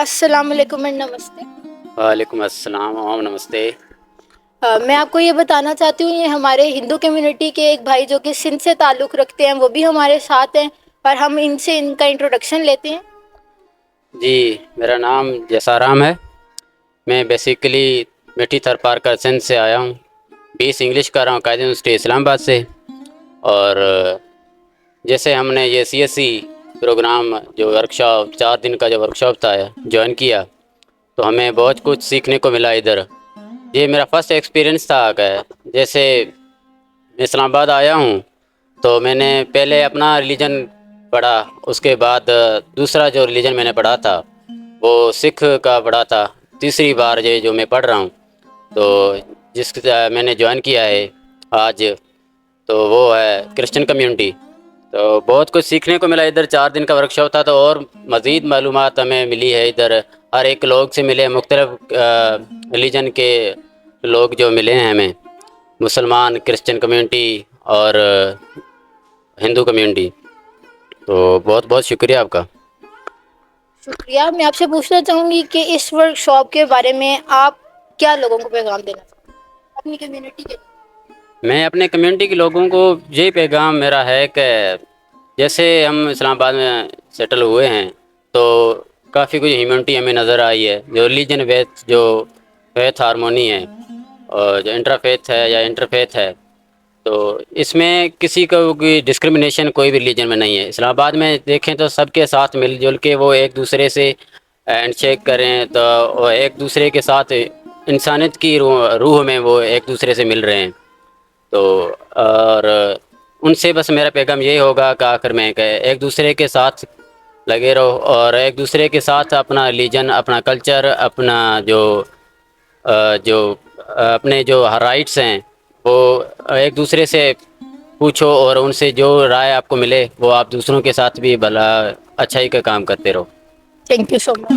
السلام علیکم اینڈ نمستے۔ وعلیکم السلام عام نمستے۔ میں آپ کو یہ بتانا چاہتی ہوں، یہ ہمارے ہندو کمیونٹی کے ایک بھائی جو کہ سندھ سے تعلق رکھتے ہیں وہ بھی ہمارے ساتھ ہیں، اور ہم ان سے ان کا انٹروڈکشن لیتے ہیں۔ جی، میرا نام جیسارام ہے۔ میں بیسیکلی میٹھی تھر پارکر سندھ سے آیا ہوں۔ 20 انگلش کر رہا ہوں قائد یونیورسٹی اسلام آباد سے۔ اور جیسے ہم نے یہ CSC پروگرام جو ورکشاپ 4 دن کا جو ورکشاپ تھا جوائن کیا، تو ہمیں بہت کچھ سیکھنے کو ملا ادھر۔ یہ میرا فرسٹ ایکسپیرینس تھا کہ جیسے میں اسلام آباد آیا ہوں تو میں نے پہلے اپنا ریلیجن پڑھا، اس کے بعد دوسرا جو ریلیجن میں نے پڑھا تھا وہ سکھ کا پڑھا تھا۔ تیسری بار یہ جو میں پڑھ رہا ہوں تو جس میں نے جوائن کیا ہے آج، تو وہ ہے کرسچن کمیونٹی۔ تو بہت کچھ سیکھنے کو ملا ادھر۔ 4 دن کا ورکشاپ تھا تو اور مزید معلومات ہمیں ملی ہے ادھر۔ ہر ایک لوگ سے ملے، مختلف ریلیجن کے لوگ جو ملے ہیں ہمیں، مسلمان، کرسچن کمیونٹی اور ہندو کمیونٹی۔ تو بہت بہت شکریہ آپ کا۔ شکریہ۔ میں آپ سے پوچھنا چاہوں گی کہ اس ورکشاپ کے بارے میں آپ کیا لوگوں کو پیغام دینا چاہتے ہیں اپنی کمیونٹی کے؟ میں اپنے کمیونٹی کے لوگوں کو یہی پیغام میرا ہے کہ جیسے ہم اسلام آباد میں سیٹل ہوئے ہیں تو کافی کچھ ہیومنٹی ہمیں نظر آئی ہے۔ جو ریلیجن ویتھ، جو فیتھ ہارمونی ہے، اور جو انٹرفیتھ ہے یا انٹرفیتھ ہے، تو اس میں کسی کو کوئی ڈسکرمنیشن کوئی بھی ریلیجن میں نہیں ہے۔ اسلام آباد میں دیکھیں تو سب کے ساتھ مل جل کے وہ ایک دوسرے سے ہینڈ شیک کریں، تو وہ ایک دوسرے کے ساتھ انسانیت کی روح میں وہ ایک دوسرے سے مل رہے ہیں۔ تو اور ان سے بس میرا پیغام یہی ہوگا کہ آخر میں کہ ایک دوسرے کے ساتھ لگے رہو، اور ایک دوسرے کے ساتھ اپنا ریلیجن، اپنا کلچر، اپنا جو اپنے جو رائٹس ہیں وہ ایک دوسرے سے پوچھو، اور ان سے جو رائے آپ کو ملے وہ آپ دوسروں کے ساتھ بھی بھلا اچھائی کا کام کرتے رہو۔ Thank you so much.